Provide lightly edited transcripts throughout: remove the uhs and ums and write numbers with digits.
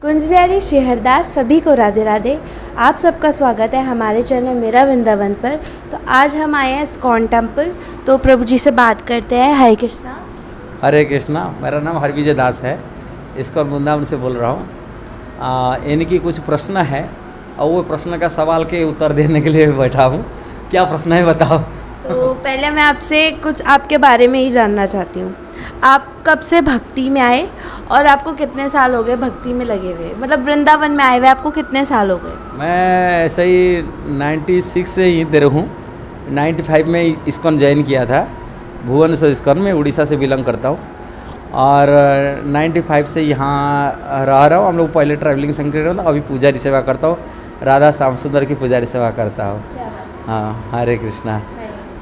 कुंज बिहारी शेहरदास सभी को राधे राधे। आप सबका स्वागत है हमारे चैनल मेरा वृंदावन पर। तो आज हम आए हैं इस्कॉन टेम्पल, तो प्रभु जी से बात करते हैं। हरे कृष्णा। हरे कृष्णा। मेरा नाम हरविजय दास है, इस्कॉन वृंदावन से बोल रहा हूँ। इनकी कुछ प्रश्न है और वो प्रश्न का सवाल के उत्तर देने के लिए बैठा हूँ। क्या प्रश्न है बताओ। तो पहले मैं आपसे कुछ आपके बारे में ही जानना चाहती हूँ। आप कब से भक्ति में आए और आपको कितने साल हो गए भक्ति में लगे हुए, मतलब वृंदावन में आए हुए आपको कितने साल हो गए? मैं ऐसे ही 96 से ही इधर हूँ। 95 में इस्कॉन ज्वाइन किया था, भुवनेश्वर इस्कॉन में, उड़ीसा से बिलोंग करता हूँ। और 95 से यहाँ रह रहा हूँ। हम लोग पहले ट्रैवलिंग संगठन, अभी पुजारी सेवा करता हूँ, राधा श्याम सुंदर की पुजारी सेवा करता हूँ। हाँ, हरे कृष्णा।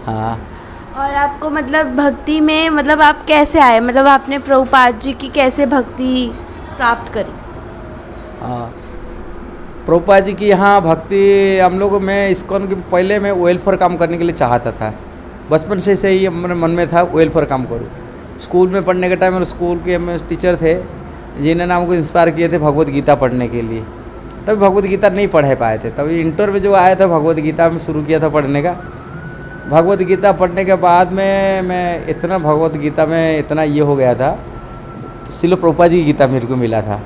हाँ। और आपको मतलब भक्ति में मतलब आप कैसे आए, मतलब आपने प्रभुपाद जी की कैसे भक्ति प्राप्त करी? प्रभुपाद जी की यहाँ भक्ति हम लोग, मैं इस्कॉन के पहले मैं ओएल पर काम करने के लिए चाहता था। बचपन से ही मेरे मन में था ओएल पर काम करूँ। स्कूल में पढ़ने के टाइम मेरे स्कूल के में टीचर थे जिन्होंने हमको इंस्पायर किए थे भगवत गीता पढ़ने के लिए। तभी भगवत गीता नहीं पढ़ पाए थे, तभी इंटर में जो आया था भगवत गीता में शुरू किया था पढ़ने का। भगवत गीता पढ़ने के बाद में मैं इतना भगवत गीता में इतना ये हो गया था, श्रील प्रभुपाद जी की गीता मेरे को मिला था।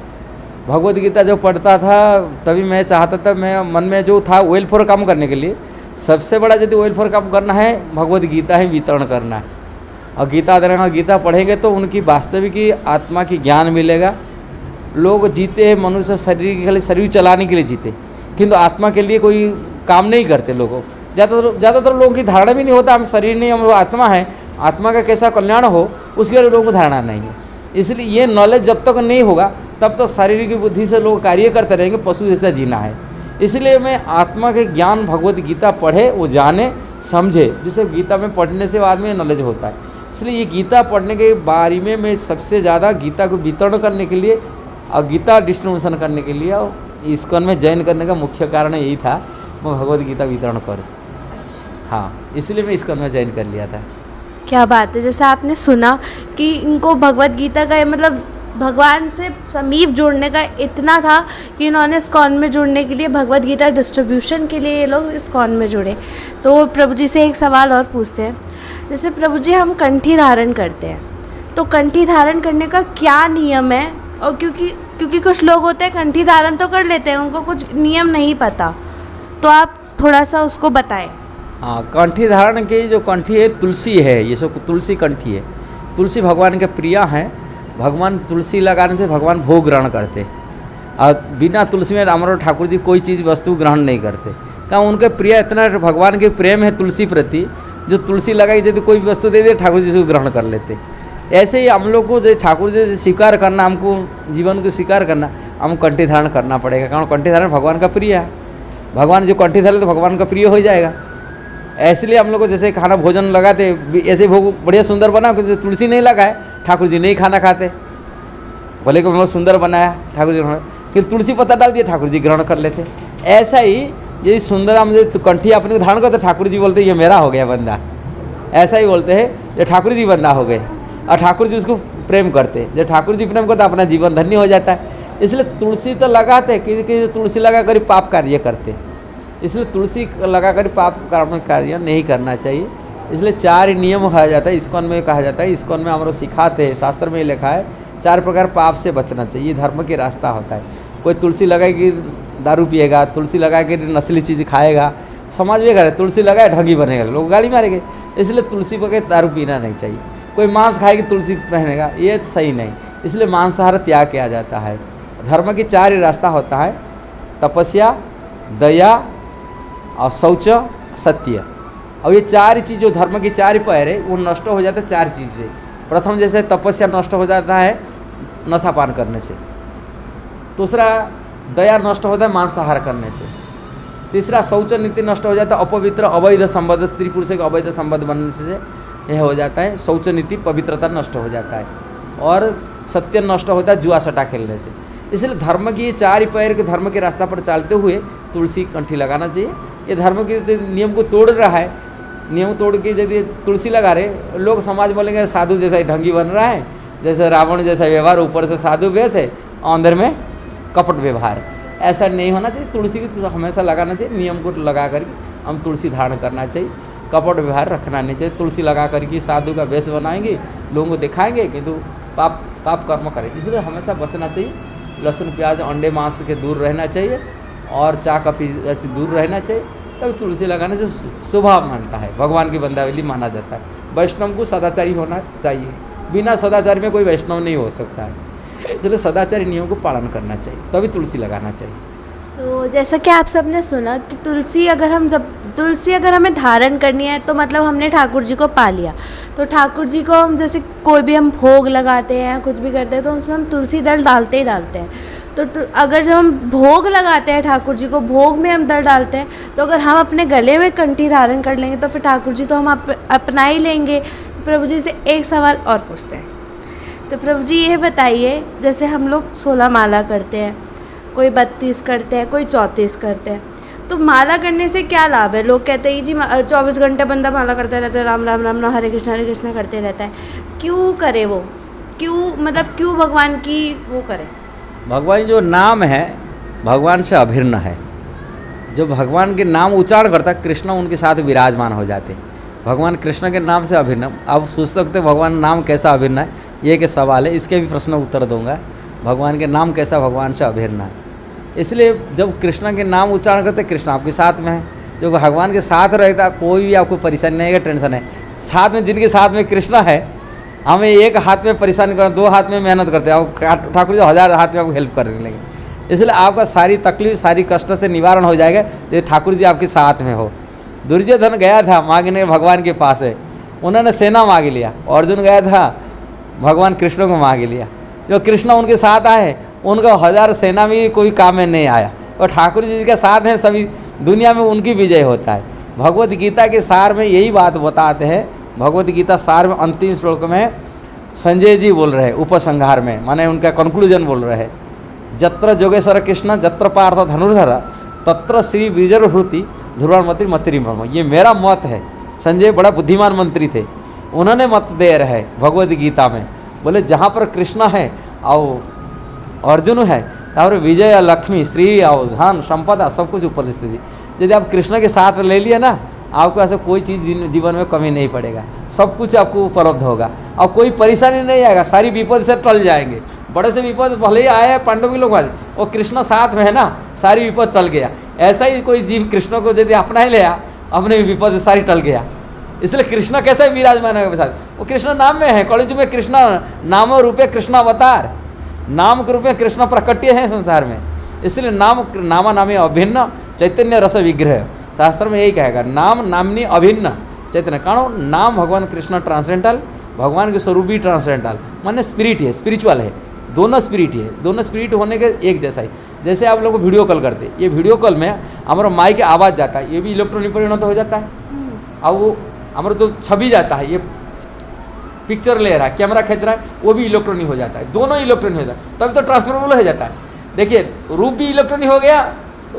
भगवत गीता जो पढ़ता था तभी मैं चाहता था, मैं मन में जो था ओएल फॉर काम करने के लिए, सबसे बड़ा यदि ओएल फॉर काम करना है भगवत गीता ही वितरण करना है। और गीता देना, गीता पढ़ेंगे तो उनकी वास्तविक आत्मा की ज्ञान मिलेगा। लोग जीते हैं मनुष्य शरीर के लिए, शरीर चलाने के लिए जीते, किंतु आत्मा के लिए कोई काम नहीं करते। लोगों ज़्यादातर लोगों की धारणा भी नहीं होता हम शरीर नहीं, हम आत्मा है, आत्मा का कैसा कल्याण हो उसके लिए लोगों को धारणा नहीं है। इसलिए ये नॉलेज जब तक नहीं होगा तब तक शारीरिक बुद्धि से लोग कार्य करते रहेंगे, पशु जैसा जीना है। इसलिए मैं आत्मा के ज्ञान भगवत गीता पढ़े, वो जाने समझे, जिसे गीता में पढ़ने से बाद में नॉलेज होता है। इसलिए ये गीता पढ़ने के बारे में मैं सबसे ज़्यादा गीता को वितरण करने के लिए और गीता डिस्ट्रीब्यूशन करने के लिए और इस्कॉन में ज्वाइन करने का मुख्य कारण यही था, मैं भगवत गीता वितरण करूँ। हाँ, इसलिए मैं इस्कॉन में ज्वाइन कर लिया था। क्या बात है। जैसे आपने सुना कि इनको भगवत गीता का मतलब भगवान से समीप जुड़ने का इतना था कि इन्होंने इस्कॉन में जुड़ने के लिए भगवत गीता डिस्ट्रीब्यूशन के लिए ये लोग इस्कॉन में जुड़े। तो प्रभु जी से एक सवाल और पूछते हैं। जैसे प्रभु जी हम कंठी धारण करते हैं, तो कंठी धारण करने का क्या नियम है? और क्योंकि कुछ लोग होते हैं कंठी धारण तो कर लेते हैं, उनको कुछ नियम नहीं पता, तो आप थोड़ा सा उसको बताएं। हाँ, कंठी धारण की जो कंठी है तुलसी है, ये सब तुलसी कंठी है। तुलसी भगवान के प्रिय है। भगवान तुलसी लगाने से भगवान भोग ग्रहण करते, और बिना तुलसी में हमारे ठाकुर जी कोई चीज़ वस्तु ग्रहण नहीं करते। क्या उनके प्रिय इतना भगवान के प्रेम है तुलसी प्रति, जो तुलसी लगाई यदि कोई वस्तु दे दे ठाकुर जी से ग्रहण कर लेते। ऐसे ही हम लोग को जो ठाकुर जी से स्वीकार करना, हमको जीवन को स्वीकार करना, हम कंठी धारण करना पड़ेगा, कारण कंठी धारण भगवान का प्रिय है। भगवान जो कंठी धारण तो भगवान का प्रिय हो जाएगा। इसलिए हम लोग को जैसे खाना भोजन लगाते, ऐसे भोग बढ़िया सुंदर बना, तुलसी नहीं लगाए ठाकुर जी नहीं खाना खाते। भले को बहुत सुंदर बनाया ठाकुर जी, फिर तुलसी पत्ता डाल दिया ठाकुर जी ग्रहण कर लेते। ऐसा ही यदि सुंदर हम जो कंठी अपने को धारण करते, ठाकुर जी बोलते ये मेरा हो गया बंदा। ऐसा ही बोलते हैं जो ठाकुर जी बंदा हो गए, और ठाकुर जी उसको प्रेम करते। जब ठाकुर जी प्रेम करते अपना जीवन धन्य हो जाता है। इसलिए तुलसी तो लगाते, कि तुलसी लगा कर पाप कार्य करते, इसलिए तुलसी लगाकर पाप कर्म कार्य नहीं करना चाहिए। इसलिए 4 नियम कहा जाता है, इस्कॉन में कहा जाता है। इस्कॉन में हमारे सिखाते हैं, शास्त्र में लिखा है 4 प्रकार पाप से बचना चाहिए, धर्म के रास्ता होता है। कोई तुलसी लगाए कि दारू पिएगा, तुलसी लगा के नस्ली चीज़ खाएगा, समाज में करे तुलसी लगाए ढंगी बनेगा, लोग गाली मारेंगे। इसलिए तुलसी पके दारू पीना नहीं चाहिए। कोई मांस खाएगी तुलसी पहनेगा, ये सही नहीं। इसलिए मांसाहार त्याग किया जाता है। धर्म की 4 रास्ता होता है, तपस्या, दया और शौच, सत्य। और ये 4 चीज़ जो धर्म की 4 पैर है वो नष्ट हो जाता है 4 चीज़ से। प्रथम जैसे तपस्या नष्ट हो जाता है नशा पान करने से। दूसरा दया नष्ट होता है मांसाहार करने से। तीसरा शौच नीति नष्ट हो जाता है, अपवित्र अवैध संबंध, स्त्री पुरुष के अवैध संबंध बनने से यह हो जाता है, शौच नीति पवित्रता नष्ट हो जाता है। और सत्य नष्ट होता है जुआ सट्टा खेलने से। इसलिए धर्म की ये 4 पैर के धर्म के रास्ता पर चलते हुए तुलसी कंठी लगाना चाहिए। ये धर्म के नियम को तोड़ रहा है, नियम तोड़ के यदि तुलसी लगा रहे, लोग समाज बोलेंगे साधु जैसा ही ढंगी बन रहा है, जैसे रावण जैसा व्यवहार, ऊपर से साधु वेश है, अंदर में कपट व्यवहार ऐसा नहीं होना चाहिए। तुलसी की तो हमेशा लगाना चाहिए, नियम को लगा कर हम तुलसी धारण करना चाहिए, कपट व्यवहार रखना नहीं चाहिए। तुलसी लगा करके साधु का वेश बनाएंगे, लोगों को दिखाएंगे किंतु पाप कर्म करेंगे, इसलिए हमेशा बचना चाहिए। लहसुन प्याज अंडे मांस के दूर रहना चाहिए और चाय कॉफ़ी ऐसे दूर रहना चाहिए। तब तुलसी लगाने से स्वभाव मानता है, भगवान की बंदावली माना जाता है। वैष्णव को सदाचारी होना चाहिए, बिना सदाचारी में कोई वैष्णव नहीं हो सकता है, इसलिए सदाचारी नियमों को पालन करना चाहिए, तभी तुलसी लगाना चाहिए। तो जैसा कि आप सबने सुना कि तुलसी अगर हमें धारण करनी है तो मतलब हमने ठाकुर जी को पा लिया, तो ठाकुर जी को हम जैसे कोई भी हम भोग लगाते हैं कुछ भी करते हैं तो उसमें हम तुलसी दल डालते ही डालते हैं। तो अगर जब हम भोग लगाते हैं ठाकुर जी को, भोग में हम दल डालते हैं, तो अगर हम अपने गले में कंठी धारण कर लेंगे तो फिर ठाकुर जी तो हम अपना ही लेंगे। प्रभु जी से एक सवाल और पूछते हैं, तो प्रभु जी ये बताइए, जैसे हम लोग 16 माला करते हैं, कोई 32 करते हैं, कोई 34 करते हैं, तो माला करने से क्या लाभ है? लोग कहते हैं जी 24 घंटे बंदा माला करते रहता है, राम राम राम राम हरे कृष्णा करते रहता है, क्यों करे वो? क्यों भगवान की वो करे? भगवान जो नाम है भगवान से अभिन्न है। जो भगवान के नाम उच्चारण करता है कृष्ण उनके साथ विराजमान हो जाते हैं। भगवान कृष्ण के नाम से अभिन्न। आप सोच सकते हैं भगवान नाम कैसा अभिन्न है, ये एक सवाल है, इसके भी प्रश्न उत्तर दूंगा। भगवान के नाम कैसा भगवान से अभिन्न है, इसलिए जब कृष्ण के नाम उच्चारण करते कृष्ण आपके साथ में है। जो भगवान के साथ रहेगा कोई भी आपको परेशानी नहीं है, टेंशन है। साथ में जिनके साथ में कृष्ण है, हमें एक हाथ में परेशानी करना, 2 हाथ में मेहनत करते हैं, ठाकुर जी 1000 हाथ में आपको हेल्प करने लगे। इसलिए आपका सारी तकलीफ सारी कष्ट से निवारण हो जाएगा जब ठाकुर जी आपके साथ में हो। दुर्योधन गया था मांगने भगवान के पास है, उन्होंने सेना मांग लिया। अर्जुन गया था भगवान कृष्ण को मांग लिया। जो कृष्ण उनके साथ आए उनका 1000 सेना में कोई काम में नहीं आया, और ठाकुर जी के साथ हैं सभी दुनिया में उनकी विजय होता है। भगवत गीता के सार में यही बात बताते हैं। भगवत गीता सार में अंतिम श्लोक में संजय जी बोल रहे हैं उपसंहार में, माने उनका कंक्लूजन बोल रहे हैं, जत्र जोगेश्वर कृष्ण जत्र पार्थ धनुर्धर तत्र श्री विजयहृति ध्रुवमति मतिरी ब्रह्म। ये मेरा मत है। संजय बड़ा बुद्धिमान मंत्री थे, उन्होंने मत दे रहे भगवत गीता में, बोले जहाँ पर कृष्ण है और अर्जुन है और विजय लक्ष्मी श्री और धन संपदा सब कुछ उपस्थित थी। यदि आप कृष्ण के साथ ले लिए ना, आपको ऐसा कोई चीज़ जीवन में कमी नहीं पड़ेगा, सब कुछ आपको उपलब्ध होगा और कोई परेशानी नहीं आएगा, सारी विपद से टल जाएंगे। बड़े से विपद भले ही आए पांडव के लोग आज, और कृष्ण साथ में है ना, सारी विपद टल गया। ऐसा ही कोई जीव कृष्ण को यदि अपना ही लिया, अपने विपद से सारी टल गया। इसलिए कृष्ण कैसे विराजमान है साथ, वो कृष्ण नाम में है। कलियुग में कृष्ण नाम रूपे कृष्ण अवतार, नाम के रूप में कृष्ण प्रकट्य है संसार में। इसलिए नामा नामी अभिन्न चैतन्य रस विग्रह, शास्त्र में यही कहेगा, नाम नामनी अभिन्न चैतन्य। कारण नाम भगवान कृष्ण ट्रांसडेंटल, भगवान के स्वरूप भी ट्रांसडेंटल, माने स्पिरिट है, स्पिरिचुअल है, दोनों स्पिरिट है। दोनों स्पिरिट होने के एक जैसा ही। जैसे आप लोग वीडियो कॉल करते, ये वीडियो कॉल में हमारा माइक की आवाज़ जाता है, ये भी इलेक्ट्रॉनिक परिणत हो जाता है। अब वो हमारा जो छवि जाता है, ये पिक्चर ले रहा है, कैमरा खींच रहा है, वो भी इलेक्ट्रॉनिक हो जाता है, दोनों इलेक्ट्रॉनिक हो जाता है, तभी तो ट्रांसफरेबल हो जाता है। देखिए रूप भी इलेक्ट्रॉनिक हो गया,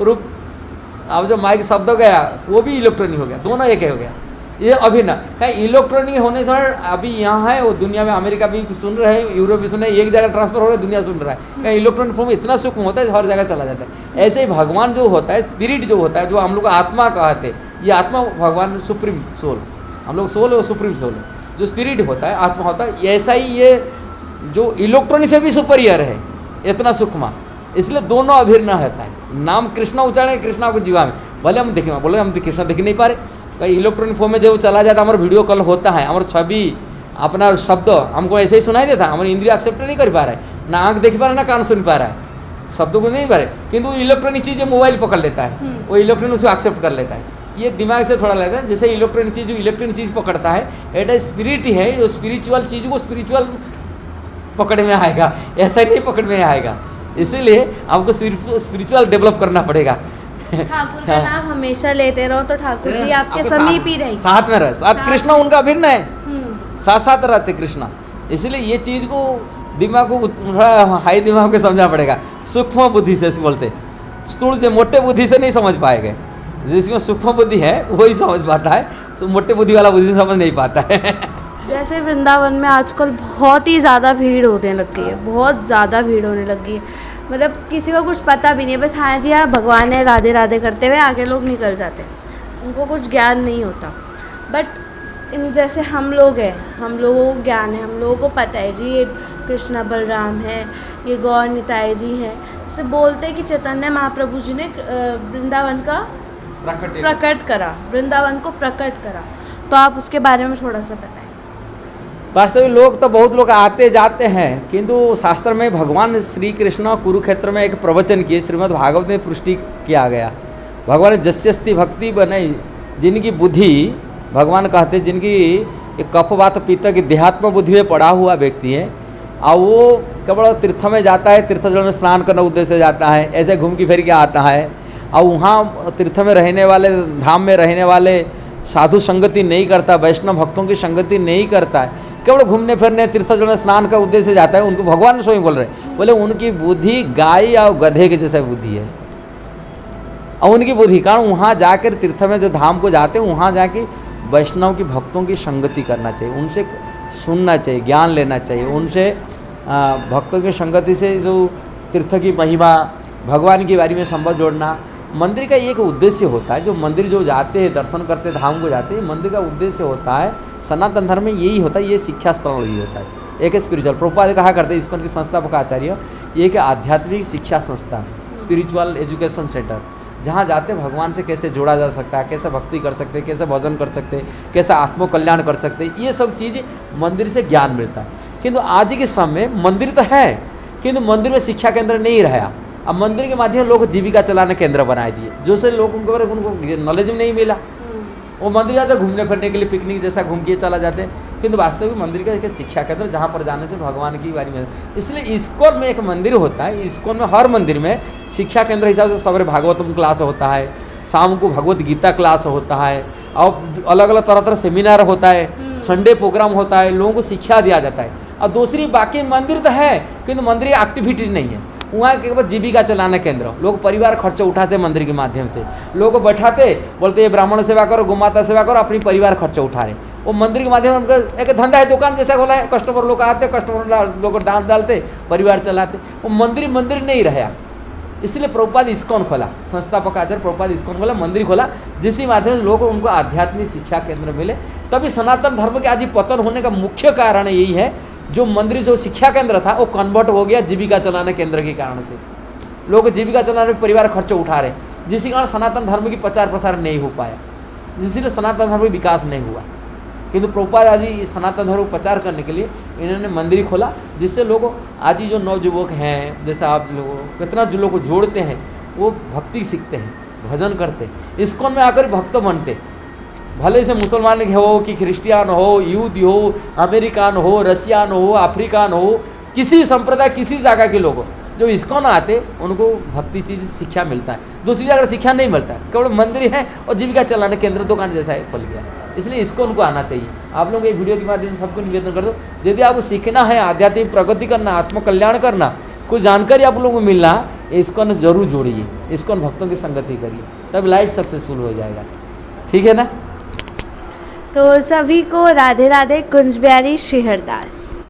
रूप अब जो माइक शब्द हो गया वो भी इलेक्ट्रॉनिक हो गया, दोनों एक हो गया। ये अभिन्न कहीं इलेक्ट्रॉनिक होने से अभी यहाँ है, वो दुनिया में अमेरिका भी सुन रहे हैं, यूरोप भी सुन रहे हैं, एक जगह ट्रांसफर हो रहा है, दुनिया सुन रहा है। कहीं इलेक्ट्रॉनिक फॉर्म इतना सूक्ष्म होता है हर जगह चला जाता है। ऐसे ही भगवान जो होता है, स्पिरिट जो होता है, जो हम लोग आत्मा कहते हैं, ये आत्मा भगवान सुप्रीम सोल, हम लोग सोल है, सुप्रीम सोल है, जो स्पिरिट होता है, आत्मा होता है। ऐसा ही ये जो इलेक्ट्रॉनिक से भी सुपरियर है, इतना सूक्ष्म, इसलिए दोनों अभिन्न रहता है। नाम कृष्ण उच्चारण कृष्णा को जीवा में, भले हम देखें, बोले हम कृष्ण देख नहीं पा रहे, कहीं इलेक्ट्रॉनिक फॉर्म में जब चला जाता है, हमारा वीडियो कॉल होता है, हमारा छवि अपना शब्द हमको ऐसे ही सुनाई देता है, हमारी इंद्रिय एक्सेप्ट नहीं कर पा रहा है, ना आँख देख पा रहा है, ना कान सुन पा रहा है, शब्दों को नहीं पा रहे, किंतु इलेक्ट्रॉनिक चीज़ मोबाइल पकड़ लेता है, वो इलेक्ट्रॉनिक उसको एक्सेप्ट कर लेता है। ये दिमाग से थोड़ा लगता है, जैसे इलेक्ट्रॉनिक चीज़ जो इलेक्ट्रॉनिक चीज़ पकड़ता है, एट स्पिरिट है, जो स्पिरिचुअल चीज़ को स्पिरिचुअल पकड़ में आएगा, ऐसा नहीं पकड़ में आएगा। इसीलिए आपको स्पिरिचुअल डेवलप करना पड़ेगा। ठाकुर का नाम हमेशा लेते रहो तो ठाकुर जी आपके समीप ही रहेंगे, साथ में रहे, साथ कृष्ण उनका भिन्न है, साथ साथ रहते कृष्ण। इसलिए ये चीज़ को दिमाग को थोड़ा हाई दिमाग को समझना पड़ेगा। सूक्ष्म बुद्धि से बोलते, स्थूल से मोटे बुद्धि से नहीं समझ पाएंगे। जिसमें सूक्ष्म बुद्धि है वही समझ पाता है, तो मोटे बुद्धि वाला बुद्धि समझ नहीं पाता है। जैसे वृंदावन में आजकल बहुत ही ज़्यादा भीड़ होने लग गई है, बहुत ज़्यादा भीड़ होने लग गई है। मतलब किसी को कुछ पता भी नहीं है, बस हाँ जी हाँ भगवान है, राधे राधे करते हुए आगे लोग निकल जाते हैं, उनको कुछ ज्ञान नहीं होता। बट इन जैसे हम लोग हैं, हम लोगों को ज्ञान है, हम लोगों को पता है जी ये कृष्णा बलराम है, ये गौर निताई जी है, जैसे बोलते हैं कि चैतन्य महाप्रभु जी ने वृंदावन का प्रकट करा, वृंदावन को प्रकट करा। तो आप उसके बारे में थोड़ा सा बताएं। वास्तव में लोग तो बहुत लोग आते जाते हैं, किंतु शास्त्र में भगवान श्री कृष्ण कुरुक्षेत्र में एक प्रवचन किए, श्रीमद् भागवत में पुष्टि किया गया। भगवान जस्यस्ति भक्ति बनाई, जिनकी बुद्धि भगवान कहते हैं, जिनकी एक कफ वात पित्त की देहात्म बुद्धि में पड़ा हुआ व्यक्ति है, और वो केवल तीर्थ में जाता है, तीर्थ जल में स्नान करने उद्देश्य से जाता है, ऐसे घूम के फिर के आता है, और वहाँ तीर्थ में रहने वाले, धाम में रहने वाले साधु संगति नहीं करता, वैष्णव भक्तों की संगति नहीं करता है, केवल घूमने फिरने तीर्थ जल में स्नान का उद्देश्य से जाता है। उनको भगवान स्वयं बोल रहे हैं, बोले उनकी बुद्धि गाय और गधे के जैसा बुद्धि है। और उनकी बुद्धि कारण वहाँ जाकर तीर्थ में जो धाम को जाते हैं, वहाँ जाके वैष्णव की भक्तों की संगति करना चाहिए, उनसे सुनना चाहिए, ज्ञान लेना चाहिए, उनसे भक्तों की संगति से जो तीर्थ की महिमा, भगवान के बारे में संबंध जोड़ना। मंदिर का एक उद्देश्य होता है, जो मंदिर जो जाते हैं, दर्शन करते हैं, धाम को जाते हैं, मंदिर का उद्देश्य होता है, सनातन धर्म में यही होता है, ये शिक्षा स्थल ही होता है, एक स्पिरिचुअल। प्रभुपाद कहा करते हैं, इसको संस्थापक आचार्य, ये एक आध्यात्मिक शिक्षा संस्था, स्पिरिचुअल एजुकेशन सेंटर, जहाँ जाते भगवान से कैसे जोड़ा जा सकता है, कैसे भक्ति कर सकते हैं, कैसे भजन कर सकते हैं, कैसे आत्मकल्याण कर सकते हैं, ये सब चीज़ मंदिर से ज्ञान मिलता है। किंतु आज के समय मंदिर तो है, किंतु मंदिर में शिक्षा केंद्र नहीं रहा। अब मंदिर के माध्यम लोग जीविका चलाने केंद्र बना दिए, जो से लोग उनको नॉलेज नहीं मिला। वो मंदिर जाते घूमने फिरने के लिए, पिकनिक जैसा घूम के चला जाते हैं, किंतु वास्तविक मंदिर का एक शिक्षा केंद्र, जहाँ पर जाने से भगवान की बारे में। इसलिए इस्कॉन में एक मंदिर होता है, इस्कॉन में हर मंदिर में शिक्षा केंद्र हिसाब से सवेरे भागवतम क्लास होता है, शाम को भगवत गीता क्लास होता है, और अलग अलग तरह तरह सेमिनार होता है, संडे प्रोग्राम होता है, लोगों को शिक्षा दिया जाता है। और दूसरी बाकी मंदिर तो है, किंतु मंदिर एक्टिविटी नहीं है, वहाँ केवल जीविका चलाना केंद्र, लोग परिवार खर्च उठाते मंदिर के माध्यम से, लोगों को बैठाते, बोलते ये ब्राह्मण सेवा करो, गोमाता सेवा करो, अपनी परिवार खर्च उठा रहे। वो मंदिर के माध्यम से उनका एक धंधा है, दुकान जैसा खोला है, कस्टमर लोग आते, कस्टमर लोग डांस डालते, परिवार चलाते। वो मंदिर नहीं रहा। इसलिए प्रभुपाद इस्कॉन खोला, संस्थापक आचार्य प्रभुपाद इस्कॉन खोला, मंदिर खोला, जिसके माध्यम से लोगों को उनको आध्यात्मिक शिक्षा केंद्र मिले। तभी सनातन धर्म के आज पतन होने का मुख्य कारण यही है, जो मंदिर जो शिक्षा केंद्र था वो कन्वर्ट हो गया जीविका चलाने केंद्र के कारण से। लोग जीविका चलाने परिवार खर्च उठा रहे, जिसके कारण सनातन धर्म की प्रचार प्रसार नहीं हो पाया, इसलिए सनातन धर्म विकास नहीं हुआ। किंतु प्रभुपाद आज ही सनातन धर्म को प्रचार करने के लिए इन्होंने मंदिर खोला, जिससे लोग आज ही जो नवयुवक हैं, जैसे आप लोग कितना जो लोग को जोड़ते हैं, वो भक्ति सीखते हैं, भजन करते हैं, इस्कॉन में आकर भक्त बनते। भले से मुसलमान हो कि क्रिश्चियन हो, यहूदी हो, अमेरिकन हो, रशियन हो, अफ्रीकन हो, किसी संप्रदाय किसी जगह के लोग जो इस्कॉन आते, उनको भक्ति चीज़ शिक्षा मिलता है। दूसरी जगह शिक्षा नहीं मिलता है, केवल मंदिर है और जीविका चलाने केंद्र दुकान जैसा है खुल गया। इसलिए इस्कॉन को आना चाहिए। आप लोग ये वीडियो के माध्यम से सबको निवेदन कर दो, यदि आपको सीखना है, आध्यात्मिक प्रगति करना, आत्मकल्याण करना, कुछ जानकारी आप लोगों को मिलना, इस्कॉन जरूर जोड़िए, इस्कॉन भक्तों की संगति करिए, तब लाइफ सक्सेसफुल हो जाएगा। ठीक है ना। तो सभी को राधे राधे। कुंज बिहारी श्री हरदास।